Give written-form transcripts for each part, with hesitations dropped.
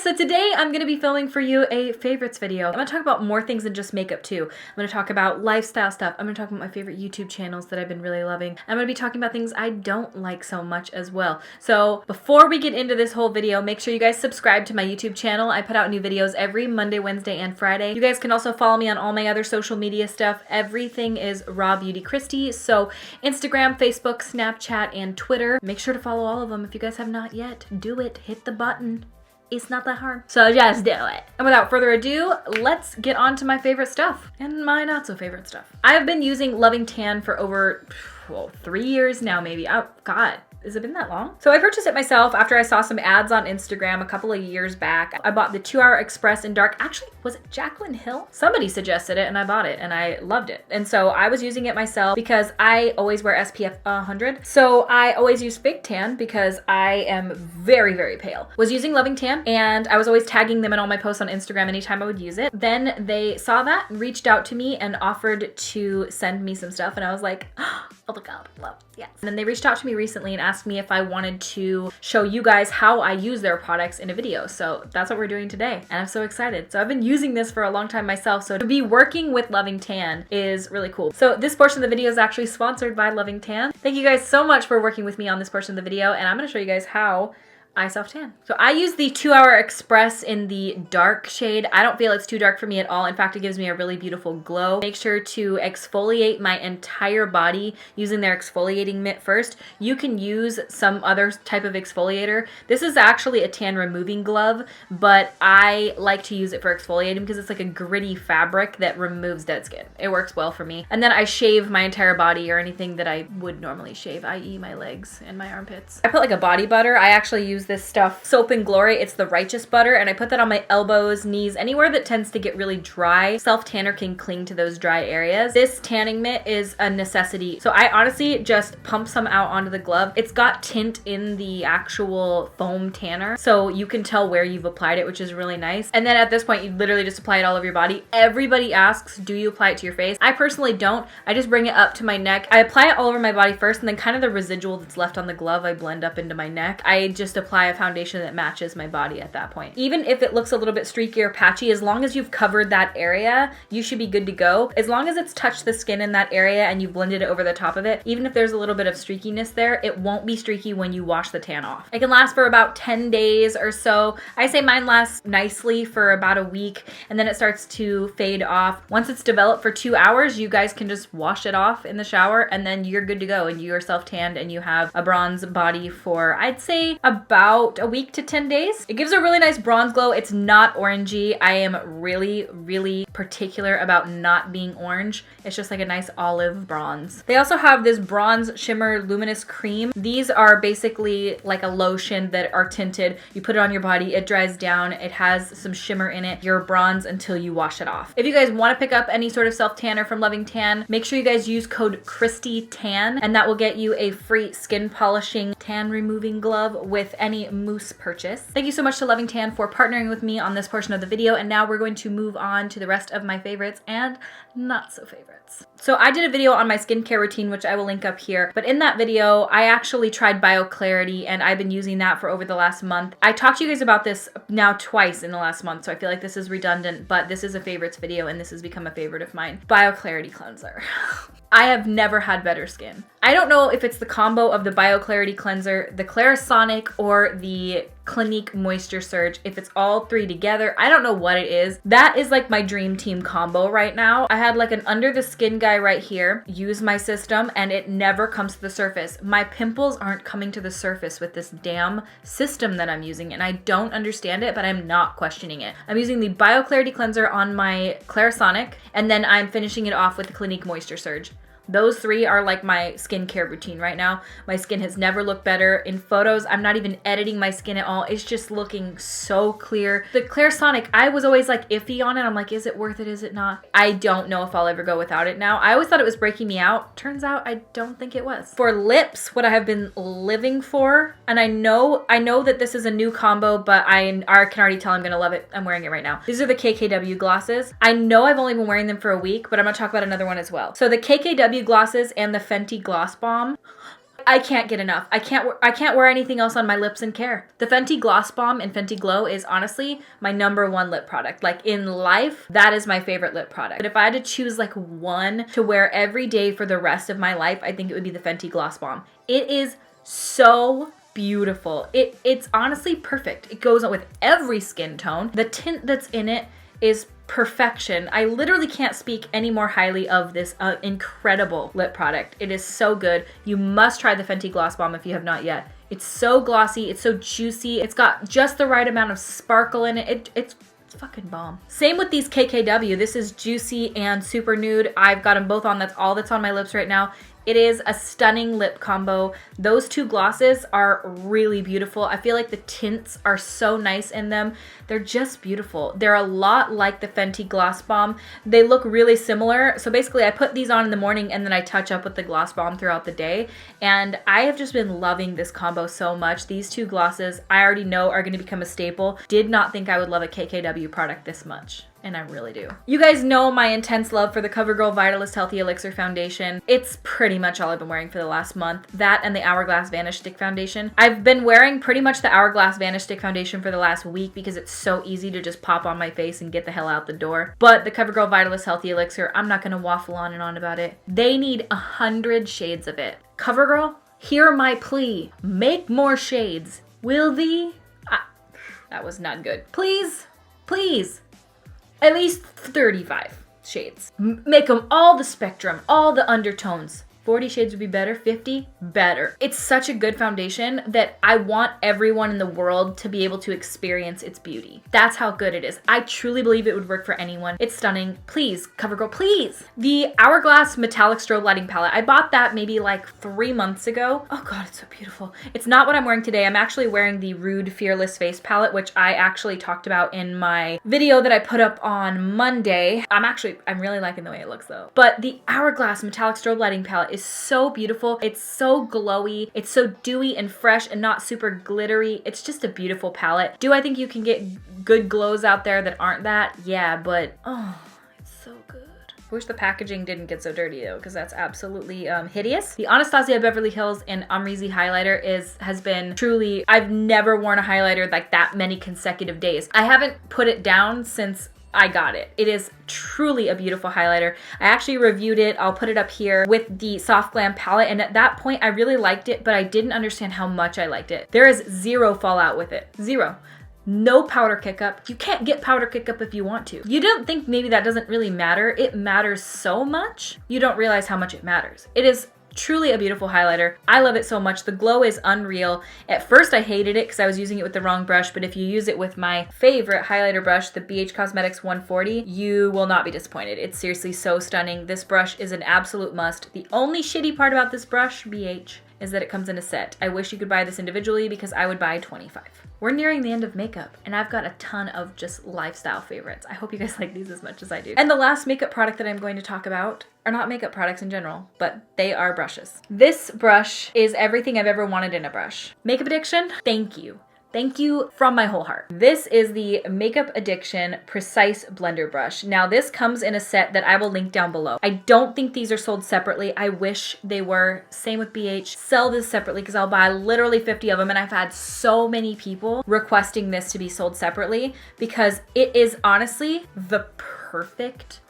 So today I'm going to be filming for you a favorites video. I'm going to talk about more things than just makeup too. I'm going to talk about lifestyle stuff. I'm going to talk about my favorite YouTube channels that I've been really loving. I'm going to be talking about things I don't like so much as well. So before we get into this whole video, make sure you guys subscribe to my YouTube channel. I put out new videos every Monday, Wednesday, and Friday. You guys can also follow me on all my other social media stuff. Everything is RawBeautyKristi. So Instagram, Facebook, Snapchat, and Twitter. Make sure to follow all of them. If you guys have not yet, do it. Hit the button. It's not that hard. So just do it. And without further ado, let's get on to my favorite stuff and my not so favorite stuff. I've been using Loving Tan for over, 3 years now maybe. Oh God. Has it been that long? So I purchased it myself after I saw some ads on Instagram a couple of years back. I bought the 2 Hour Express in dark. Actually, was it Jaclyn Hill? Somebody suggested it and I bought it and I loved it. And so I was using it myself because I always wear SPF 100. So I always use fake tan because I am very, very pale. Was using Loving Tan and I was always tagging them in all my posts on Instagram anytime I would use it. Then they saw that, reached out to me and offered to send me some stuff and I was like, oh my God, love, yes. And then they reached out to me recently and asked me if I wanted to show you guys how I use their products in a video. So that's what we're doing today. And I'm so excited. So I've been using this for a long time myself. So to be working with Loving Tan is really cool. So this portion of the video is actually sponsored by Loving Tan. Thank you guys so much for working with me on this portion of the video. And I'm going to show you guys how I self-tan. So I use the 2 Hour Express in the dark shade. I don't feel it's too dark for me at all. In fact, it gives me a really beautiful glow. Make sure to exfoliate my entire body using their exfoliating mitt first. You can use some other type of exfoliator. This is actually a tan removing glove, but I like to use it for exfoliating because it's like a gritty fabric that removes dead skin. It works well for me. And then I shave my entire body or anything that I would normally shave, i.e. my legs and my armpits. I put like a body butter. I actually use this stuff, Soap and Glory. It's the Righteous Butter, and I put that on my elbows, knees, anywhere that tends to get really dry. Self-tanner can cling to those dry areas. This tanning mitt is a necessity. So I honestly just pump some out onto the glove. It's got tint in the actual foam tanner, so you can tell where you've applied it, which is really nice. And then at this point, you literally just apply it all over your body. Everybody asks, do you apply it to your face? I personally don't. I just bring it up to my neck. I apply it all over my body first, and then kind of the residual that's left on the glove, I blend up into my neck. I just apply a foundation that matches my body at that point. Even if it looks a little bit streaky or patchy, as long as you've covered that area, you should be good to go. As long as it's touched the skin in that area and you blended it over the top of it, even if there's a little bit of streakiness there, it won't be streaky when you wash the tan off. It can last for about 10 days or so. I say mine lasts nicely for about a week and then it starts to fade off. Once it's developed for 2 hours, you guys can just wash it off in the shower and then you're good to go and you are self-tanned and you have a bronze body for, I'd say, about a week to 10 days. It gives a really nice bronze glow. It's not orangey. I am really, really particular about not being orange. It's just like a nice olive bronze. They also have this bronze shimmer luminous cream. These are basically like a lotion that are tinted. You put it on your body, it dries down, it has some shimmer in it. You're bronze until you wash it off. If you guys want to pick up any sort of self-tanner from Loving Tan, make sure you guys use code KristiTan and that will get you a free skin polishing tan removing glove with any Mousse purchase. Thank you so much to Loving Tan for partnering with me on this portion of the video, and now we're going to move on to the rest of my favorites and not so favorites. So I did a video on my skincare routine, which I will link up here, but in that video, I actually tried Bioclarity and I've been using that for over the last month. I talked to you guys about this now twice in the last month, so I feel like this is redundant, but this is a favorites video and this has become a favorite of mine. Bioclarity cleanser. I have never had better skin. I don't know if it's the combo of the Bioclarity cleanser, the Clarisonic, or the Clinique Moisture Surge. If it's all three together, I don't know what it is. That is like my dream team combo right now. I had like an under the skin guy right here, use my system, and it never comes to the surface. My pimples aren't coming to the surface with this damn system that I'm using, and I don't understand it, but I'm not questioning it. I'm using the Bioclarity cleanser on my Clarisonic, and then I'm finishing it off with the Clinique Moisture Surge. Those three are like my skincare routine right now. My skin has never looked better. In photos, I'm not even editing my skin at all. It's just looking so clear. The Clarisonic, I was always like iffy on it. I'm like, is it worth it? Is it not? I don't know if I'll ever go without it now. I always thought it was breaking me out. Turns out I don't think it was. For lips, what I have been living for, and I know that this is a new combo, but I can already tell I'm gonna love it. I'm wearing it right now. These are the KKW glosses. I know I've only been wearing them for a week, but I'm gonna talk about another one as well. So the KKW glosses and the Fenty Gloss Bomb. I can't get enough. I can't wear anything else on my lips and care. The Fenty Gloss Bomb and Fenty Glow is honestly my #1 lip product. Like in life, that is my favorite lip product. But if I had to choose like one to wear every day for the rest of my life, I think it would be the Fenty Gloss Bomb. It is so beautiful. It's honestly perfect. It goes on with every skin tone. The tint that's in it is perfection. I literally can't speak any more highly of this incredible lip product. It is so good. You must try the Fenty Gloss Bomb if you have not yet. It's so glossy. It's so juicy. It's got just the right amount of sparkle in it. It's fucking bomb. Same with these KKW. This is Juicy and Super Nude. I've got them both on. That's all that's on my lips right now. It is a stunning lip combo. Those two glosses are really beautiful. I feel like the tints are so nice in them. They're just beautiful. They're a lot like the Fenty Gloss Bomb. They look really similar. So basically I put these on in the morning and then I touch up with the Gloss Bomb throughout the day. And I have just been loving this combo so much. These two glosses I already know are gonna become a staple. Did not think I would love a KKW product this much. And I really do. You guys know my intense love for the Covergirl Vitalist Healthy Elixir Foundation. It's pretty much all I've been wearing for the last month. That and the Hourglass Vanish Stick Foundation. I've been wearing pretty much the Hourglass Vanish Stick Foundation for the last week because it's so easy to just pop on my face and get the hell out the door. But the Covergirl Vitalist Healthy Elixir, I'm not gonna waffle on and on about it. They need 100 shades of it. Covergirl, hear my plea. Make more shades. Will thee? That was not good. Please, please. At least 35 shades. Make them all the spectrum, all the undertones. 40 shades would be better, 50, better. It's such a good foundation that I want everyone in the world to be able to experience its beauty. That's how good it is. I truly believe it would work for anyone. It's stunning. Please, CoverGirl, please. The Hourglass Metallic Strobe Lighting Palette. I bought that maybe like 3 months ago. Oh God, it's so beautiful. It's not what I'm wearing today. I'm actually wearing the Rude Fearless Face Palette, which I actually talked about in my video that I put up on Monday. I'm really liking the way it looks though. But the Hourglass Metallic Strobe Lighting Palette is so beautiful. It's so glowy. It's so dewy and fresh and not super glittery. It's just a beautiful palette. Do I think you can get good glows out there that aren't that? Yeah, but oh, it's so good. I wish the packaging didn't get so dirty though, because that's absolutely hideous. The Anastasia Beverly Hills and Amrezy Highlighter has been truly, I've never worn a highlighter like that many consecutive days. I haven't put it down since I got it. It is truly a beautiful highlighter. I actually reviewed it. I'll put it up here with the Soft Glam palette. And at that point, I really liked it, but I didn't understand how much I liked it. There is zero fallout with it. Zero. No powder kick-up. You can't get powder kick-up if you want to. You don't think maybe that doesn't really matter. It matters so much. You don't realize how much it matters. It is truly a beautiful highlighter. I love it so much. The glow is unreal. At first I hated it because I was using it with the wrong brush, but if you use it with my favorite highlighter brush, the BH Cosmetics 140, you will not be disappointed. It's seriously so stunning. This brush is an absolute must. The only shitty part about this brush, BH, is that it comes in a set. I wish you could buy this individually because I would buy 25. We're nearing the end of makeup and I've got a ton of just lifestyle favorites. I hope you guys like these as much as I do. And the last makeup product that I'm going to talk about are not makeup products in general, but they are brushes. This brush is everything I've ever wanted in a brush. Makeup Addiction, thank you. Thank you from my whole heart. This is the Makeup Addiction Precise Blender Brush. Now this comes in a set that I will link down below. I don't think these are sold separately. I wish they were. Same with BH. Sell this separately because I'll buy literally 50 of them, and I've had so many people requesting this to be sold separately because it is honestly the perfect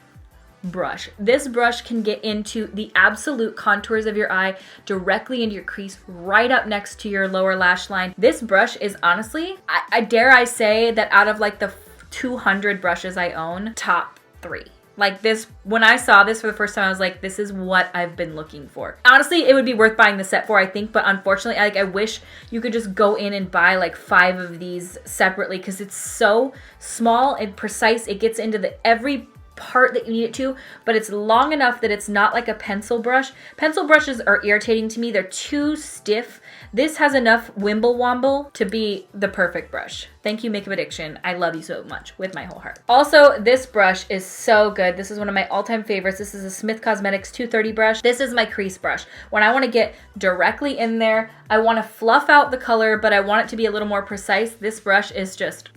brush. This brush can get into the absolute contours of your eye, directly into your crease, right up next to your lower lash line. This brush is honestly, I dare I say that out of like the 200 brushes I own, top 3. Like this, when I saw this for the first time, I was like, this is what I've been looking for. Honestly, it would be worth buying the set for, I think, but unfortunately, I wish you could just go in and buy like 5 of these separately because it's so small and precise. It gets into every part that you need it to, but it's long enough that it's not like a pencil brush. Pencil brushes are irritating to me. They're too stiff. This has enough wimble womble to be the perfect brush. Thank you, Makeup Addiction. I love you so much with my whole heart. Also, this brush is so good. This is one of my all-time favorites. This is a Smith Cosmetics 230 brush. This is my crease brush. When I want to get directly in there, I want to fluff out the color, but I want it to be a little more precise. This brush is just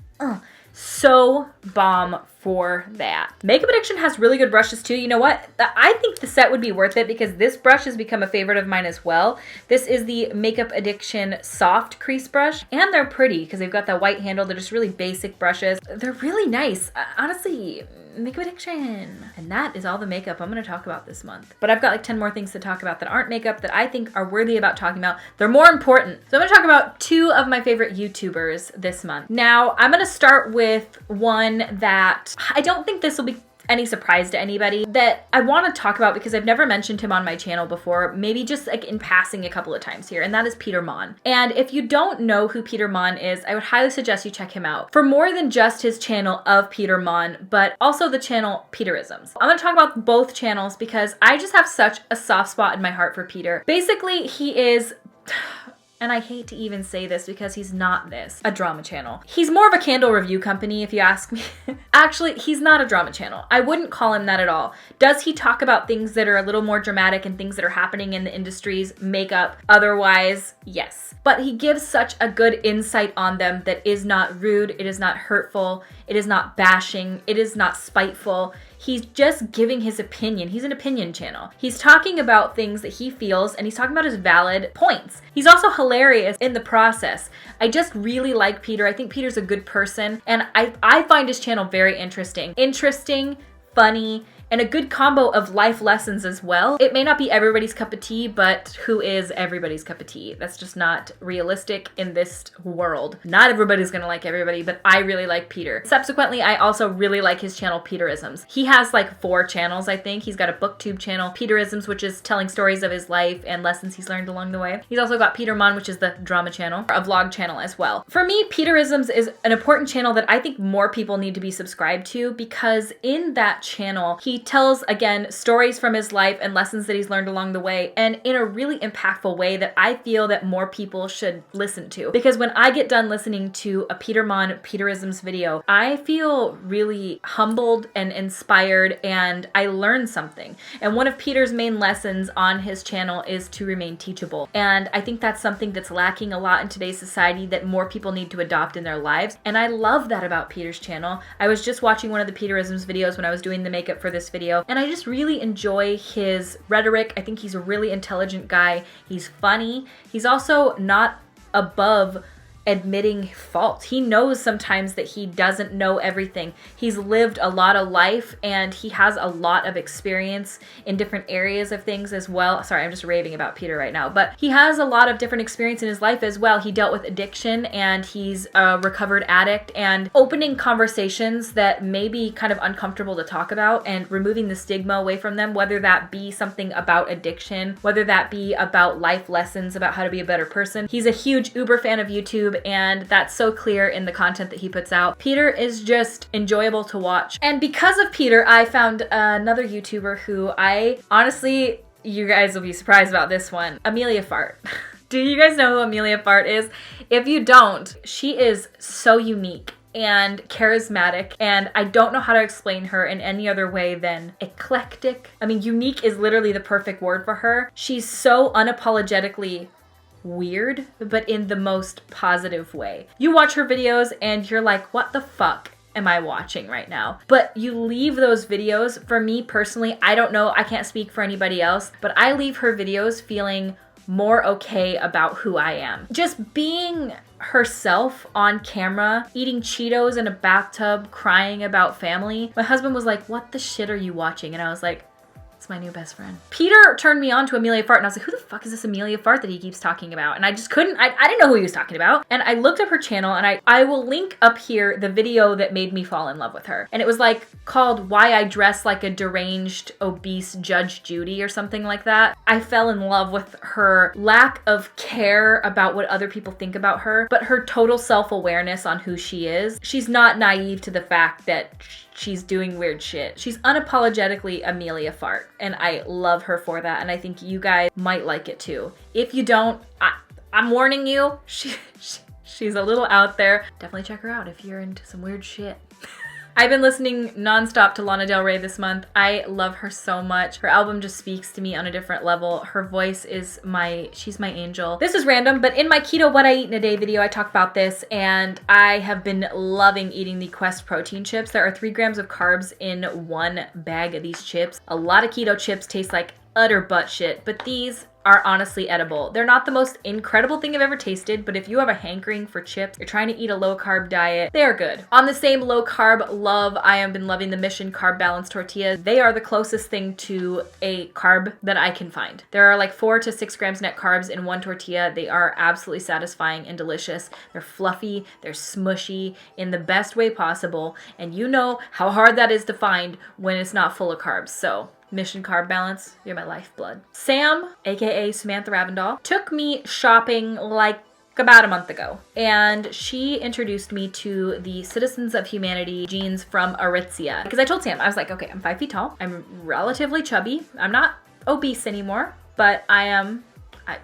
so bomb for that. Makeup Addiction has really good brushes too. You know what? I think the set would be worth it because this brush has become a favorite of mine as well. This is the Makeup Addiction Soft Crease Brush, and they're pretty because they've got that white handle. They're just really basic brushes. They're really nice. Honestly, Makeup Addiction. And that is all the makeup I'm going to talk about this month. But I've got like 10 more things to talk about that aren't makeup that I think are worthy about talking about. They're more important. So I'm going to talk about 2 of my favorite YouTubers this month. Now, I'm going to start with one that I don't think this will be any surprise to anybody that I want to talk about because I've never mentioned him on my channel before, maybe just like in passing a couple of times here, and that is Peter Mon. And if you don't know who Peter Mon is, I would highly suggest you check him out for more than just his channel of Peter Mon, but also the channel Peterisms. I'm going to talk about both channels because I just have such a soft spot in my heart for Peter. Basically, he is... and I hate to even say this because he's not this, a drama channel. He's more of a candle review company, if you ask me. Actually, he's not a drama channel. I wouldn't call him that at all. Does he talk about things that are a little more dramatic and things that are happening in the industries, makeup, otherwise? Yes. But he gives such a good insight on them that is not rude, it is not hurtful, it is not bashing, it is not spiteful. He's just giving his opinion. He's an opinion channel. He's talking about things that he feels and he's talking about his valid points. He's also hilarious in the process. I just really like Peter. I think Peter's a good person and I find his channel very interesting. Interesting, funny, and a good combo of life lessons as well. It may not be everybody's cup of tea, but who is everybody's cup of tea? That's just not realistic in this world. Not everybody's gonna like everybody, but I really like Peter. Subsequently, I also really like his channel, Peterisms. He has like 4 channels, I think. He's got a booktube channel, Peterisms, which is telling stories of his life and lessons he's learned along the way. He's also got Peter Mon, which is the drama channel, a vlog channel as well. For me, Peterisms is an important channel that I think more people need to be subscribed to because in that channel, he tells, again, stories from his life and lessons that he's learned along the way, and in a really impactful way that I feel that more people should listen to. Because when I get done listening to a Peter Mon Peterisms video, I feel really humbled and inspired, and I learn something. And one of Peter's main lessons on his channel is to remain teachable. And I think that's something that's lacking a lot in today's society that more people need to adopt in their lives. And I love that about Peter's channel. I was just watching one of the Peterisms videos when I was doing the makeup for this video, and I just really enjoy his rhetoric. I think he's a really intelligent guy. He's funny. He's also not above admitting fault. He knows sometimes that he doesn't know everything. He's lived a lot of life and he has a lot of experience in different areas of things as well. Sorry, I'm just raving about Peter right now, but he has a lot of different experience in his life as well. He dealt with addiction and he's a recovered addict, and opening conversations that may be kind of uncomfortable to talk about and removing the stigma away from them, whether that be something about addiction, whether that be about life lessons about how to be a better person. He's a huge uber fan of YouTube, and that's so clear in the content that he puts out. Peter is just enjoyable to watch. And because of Peter, I found another YouTuber who I honestly, you guys will be surprised about this one, Amelia Fart. Do you guys know who Amelia Fart is? If you don't, she is so unique and charismatic, and I don't know how to explain her in any other way than eclectic. I mean, unique is literally the perfect word for her. She's so unapologetically weird, but in the most positive way. You watch her videos and you're like, what the fuck am I watching right now? But you leave those videos, for me personally, I don't know, I can't speak for anybody else, but I leave her videos feeling more okay about who I am. Just being herself on camera, eating Cheetos in a bathtub, crying about family. My husband was like, what the shit are you watching? And I was like, it's my new best friend. Peter turned me on to Amelia Fart, and I was like, who the fuck is this Amelia Fart that he keeps talking about? And I just couldn't, I didn't know who he was talking about. And I looked up her channel, and I will link up here the video that made me fall in love with her. And it was like called Why I Dress Like a Deranged, Obese Judge Judy or something like that. I fell in love with her lack of care about what other people think about her, but her total self-awareness on who she is. She's not naive to the fact that she's doing weird shit. She's unapologetically Amelia Fart, and I love her for that, and I think you guys might like it too. If you don't, I'm warning you, she's a little out there. Definitely check her out if you're into some weird shit. I've been listening nonstop to Lana del Rey this month. I love her so much. Her album just speaks to me on a different level. Her voice is she's my angel. This is random, but in my keto what I eat in a day video, I talk about this, and I have been loving eating the Quest protein chips. There are 3 grams of carbs in 1 bag of these chips. A lot of keto chips taste like utter butt shit, but these are honestly edible. They're not the most incredible thing I've ever tasted, but if you have a hankering for chips, you're trying to eat a low carb diet, they are good. On the same low carb love, I have been loving the Mission Carb Balance tortillas. They are the closest thing to a carb that I can find. There are like 4 to 6 grams net carbs in 1 tortilla. They are absolutely satisfying and delicious. They're fluffy, they're smushy in the best way possible, and you know how hard that is to find when it's not full of carbs. So Mission Carb Balance, you're my lifeblood. Sam, aka Samantha Ravendall, took me shopping like about a month ago, and she introduced me to the Citizens of Humanity jeans from Aritzia. Because I told Sam, I was like, okay, I'm 5 feet tall, I'm relatively chubby, I'm not obese anymore, but I am,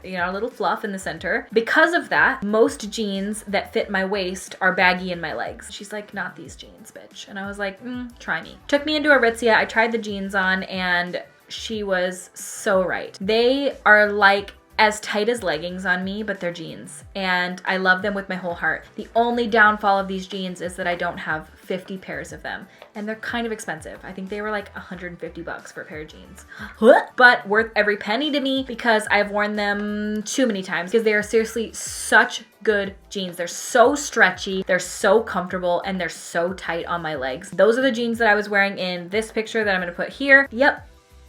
you know, a little fluff in the center. Because of that, most jeans that fit my waist are baggy in my legs. She's like, not these jeans, bitch. And I was like, try me. Took me into Aritzia, I tried the jeans on, and she was so right. They are like as tight as leggings on me, but they're jeans, and I love them with my whole heart. The only downfall of these jeans is that I don't have 50 pairs of them, and they're kind of expensive. I think they were like $150 for a pair of jeans, but worth every penny to me because I've worn them too many times, because they are seriously such good jeans. They're so stretchy, they're so comfortable, and they're so tight on my legs. Those are the jeans that I was wearing in this picture that I'm gonna put here. Yep,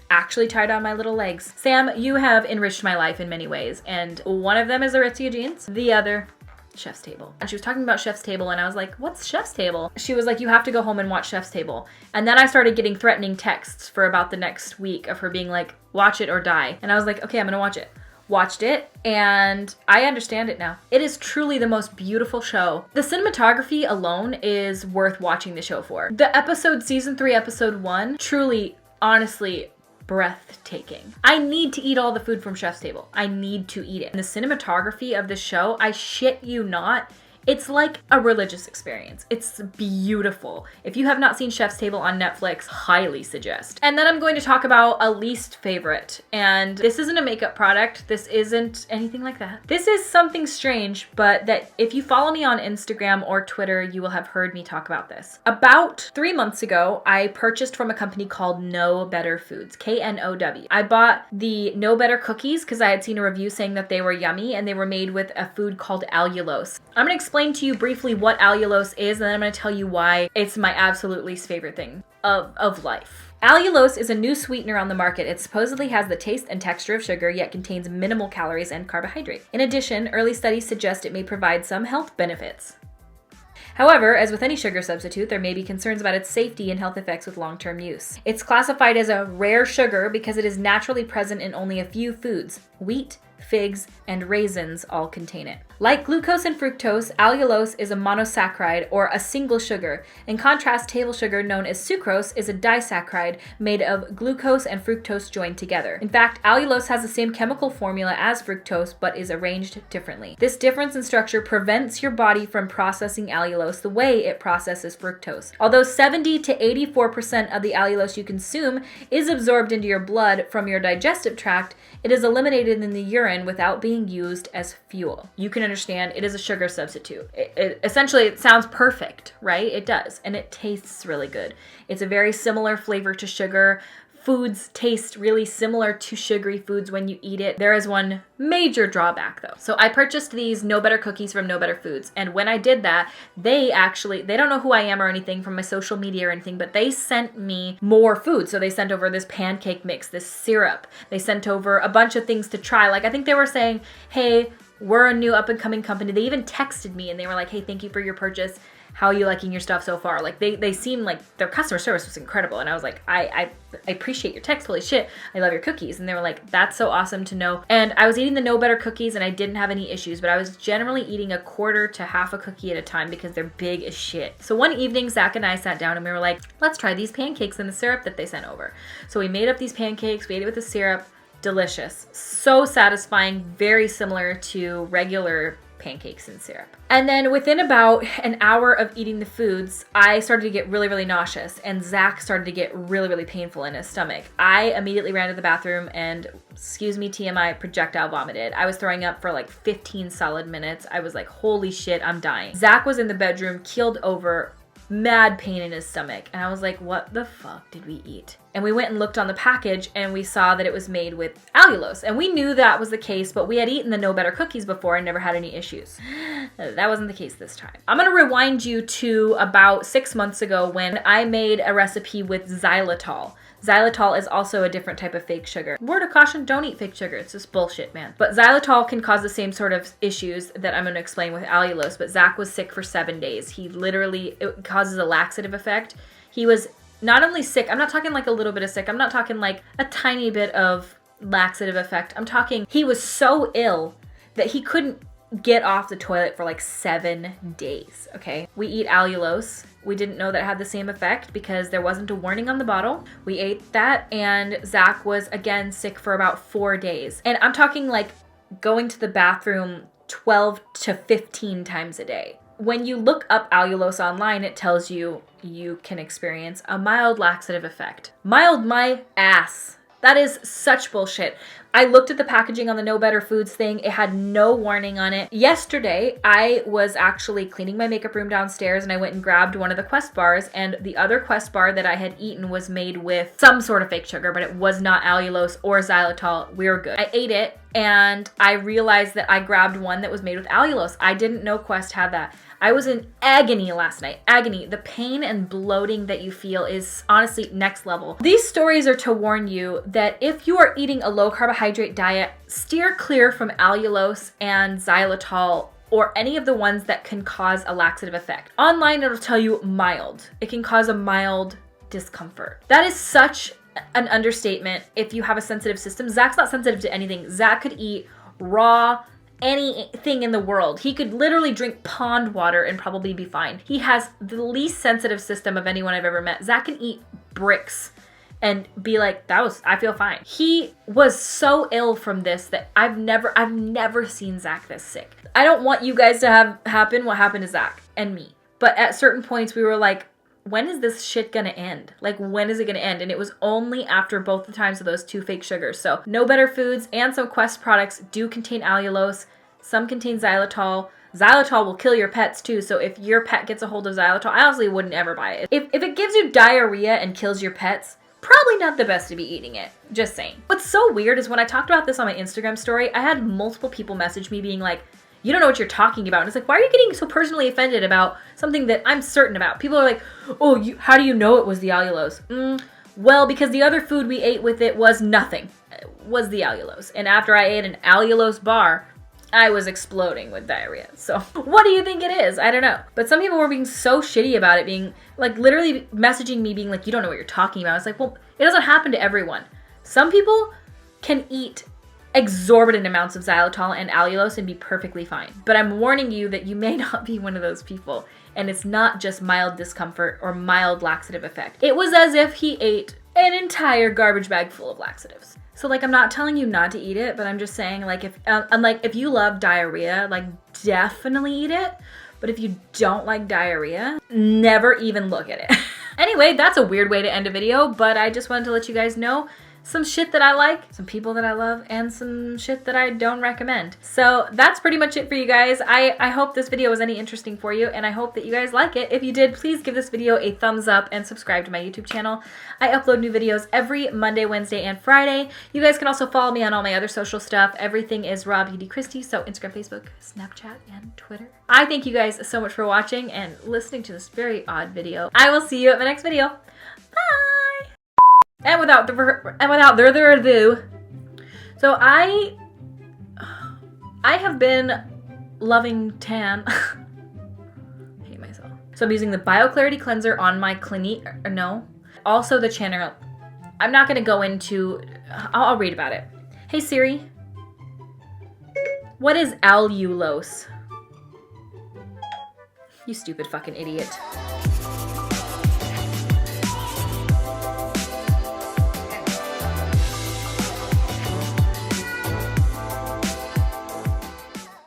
actually tied on my little legs. Sam, you have enriched my life in many ways, and one of them is Aritzia jeans, the other, Chef's Table. And she was talking about Chef's Table, and I was like, what's Chef's Table? She was like, you have to go home and watch Chef's Table. And then I started getting threatening texts for about the next week of her being like, watch it or die. And I was like, okay, I'm gonna watch it. Watched it, and I understand it now. It is truly the most beautiful show. The cinematography alone is worth watching the show for. The episode, season 3, episode 1, truly, honestly, breathtaking. I need to eat all the food from Chef's Table. I need to eat it. And the cinematography of the show, I shit you not, it's like a religious experience. It's beautiful. If you have not seen Chef's Table on Netflix, highly suggest. And then I'm going to talk about a least favorite. And this isn't a makeup product. This isn't anything like that. This is something strange, but that if you follow me on Instagram or Twitter, you will have heard me talk about this. About 3 months ago, I purchased from a company called Know Better Foods, K-N-O-W. I bought the Know Better cookies because I had seen a review saying that they were yummy, and they were made with a food called allulose. I'm gonna explain to you briefly what allulose is, and then I'm going to tell you why it's my absolute least favorite thing of life. Allulose is a new sweetener on the market. It supposedly has the taste and texture of sugar, yet contains minimal calories and carbohydrate. In addition, early studies suggest it may provide some health benefits. However, as with any sugar substitute, there may be concerns about its safety and health effects with long-term use. It's classified as a rare sugar because it is naturally present in only a few foods. Wheat, figs, and raisins all contain it. Like glucose and fructose, allulose is a monosaccharide, or a single sugar. In contrast, table sugar, known as sucrose, is a disaccharide made of glucose and fructose joined together. In fact, allulose has the same chemical formula as fructose, but is arranged differently. This difference in structure prevents your body from processing allulose the way it processes fructose. Although 70 to 84% of the allulose you consume is absorbed into your blood from your digestive tract, it is eliminated in the urine without being used as fuel. You can understand it is a sugar substitute. Essentially, it sounds perfect, right? It does, and it tastes really good. It's a very similar flavor to sugar. Foods taste really similar to sugary foods when you eat it. There is one major drawback though. So I purchased these Know Better cookies from Know Better Foods, and when I did that, they don't know who I am or anything from my social media or anything, but they sent me more food. So they sent over this pancake mix, this syrup. They sent over a bunch of things to try. Like, I think they were saying, hey, we're a new up-and-coming company. They even texted me and they were like, hey, thank you for your purchase. How are you liking your stuff so far? Like, they seem like their customer service was incredible. And I was like, I appreciate your text. Holy shit, I love your cookies. And they were like, that's so awesome to know. And I was eating the Know Better cookies and I didn't have any issues, but I was generally eating a quarter to half a cookie at a time because they're big as shit. So one evening, Zach and I sat down and we were like, let's try these pancakes and the syrup that they sent over. So we made up these pancakes, we ate it with the syrup. Delicious. So satisfying, very similar to regular pancakes and syrup. And then within about an hour of eating the foods, I started to get really, really nauseous, and Zach started to get really, really painful in his stomach. I immediately ran to the bathroom and, excuse me, TMI, projectile vomited. I was throwing up for like 15 solid minutes. I was like, holy shit, I'm dying. Zach was in the bedroom, keeled over, mad pain in his stomach. And I was like, what the fuck did we eat? And we went and looked on the package and we saw that it was made with allulose. And we knew that was the case, but we had eaten the No Better cookies before and never had any issues. That wasn't the case this time. I'm gonna rewind you to about 6 months ago when I made a recipe with xylitol. Xylitol is also a different type of fake sugar. Word of caution, don't eat fake sugar. It's just bullshit, man. But xylitol can cause the same sort of issues that I'm gonna explain with allulose, but Zach was sick for 7 days. He literally, it causes a laxative effect. He was not only sick, I'm not talking like a little bit of sick, I'm not talking like a tiny bit of laxative effect. I'm talking he was so ill that he couldn't get off the toilet for like 7 days, okay? We eat allulose. We didn't know that it had the same effect because there wasn't a warning on the bottle. We ate that and Zach was again sick for about 4 days. And I'm talking like going to the bathroom 12 to 15 times a day. When you look up allulose online, it tells you you can experience a mild laxative effect. Mild my ass. That is such bullshit. I looked at the packaging on the No Better Foods thing. It had no warning on it. Yesterday, I was actually cleaning my makeup room downstairs and I went and grabbed one of the Quest bars, and the other Quest bar that I had eaten was made with some sort of fake sugar, but it was not allulose or xylitol. We were good. I ate it and I realized that I grabbed one that was made with allulose. I didn't know Quest had that. I was in agony last night. Agony. The pain and bloating that you feel is honestly next level. These stories are to warn you that if you are eating a low carbohydrate diet, steer clear from allulose and xylitol or any of the ones that can cause a laxative effect. Online, it'll tell you mild. It can cause a mild discomfort. That is such an understatement if you have a sensitive system. Zach's not sensitive to anything. Zach could eat raw anything in the world. He could literally drink pond water and probably be fine. He has the least sensitive system of anyone I've ever met. Zach can eat bricks and be like, I feel fine. He was so ill from this that I've never seen Zach this sick. I don't want you guys to have happen what happened to Zach and me. But at certain points we were like, when is this shit gonna end? Like, when is it gonna end? And it was only after both the times of those 2 fake sugars. So No Better Foods and some Quest products do contain allulose. Some contain xylitol. Xylitol will kill your pets too. So if your pet gets a hold of xylitol, I honestly wouldn't ever buy it. If it gives you diarrhea and kills your pets, probably not the best to be eating it. Just saying. What's so weird is when I talked about this on my Instagram story, I had multiple people message me being like, you don't know what you're talking about. And it's like, why are you getting so personally offended about something that I'm certain about? People are like, oh, how do you know it was the allulose? Well, because the other food we ate with it was nothing. It was the allulose. And after I ate an allulose bar, I was exploding with diarrhea. So what do you think it is? I don't know. But some people were being so shitty about it, being like literally messaging me being like, you don't know what you're talking about. It's like, well, it doesn't happen to everyone. Some people can eat exorbitant amounts of xylitol and allulose and be perfectly fine. But I'm warning you that you may not be one of those people. And it's not just mild discomfort or mild laxative effect. It was as if he ate an entire garbage bag full of laxatives. So like, I'm not telling you not to eat it, but I'm just saying like, if you love diarrhea, like definitely eat it. But if you don't like diarrhea, never even look at it. Anyway, that's a weird way to end a video, but I just wanted to let you guys know some shit that I like, some people that I love, and some shit that I don't recommend. So that's pretty much it for you guys. I hope this video was any interesting for you, and I hope that you guys like it. If you did, please give this video a thumbs up and subscribe to my YouTube channel. I upload new videos every Monday, Wednesday, and Friday. You guys can also follow me on all my other social stuff. Everything is RawBeautyKristi, so Instagram, Facebook, Snapchat, and Twitter. I thank you guys so much for watching and listening to this very odd video. I will see you at my next video. Bye! And without further ado, so I have been loving tan. I hate myself. So I'm using the Bioclarity cleanser on my Clinique. No, also the channel. I'm not gonna go into. I'll read about it. Hey Siri, what is allulose? You stupid fucking idiot.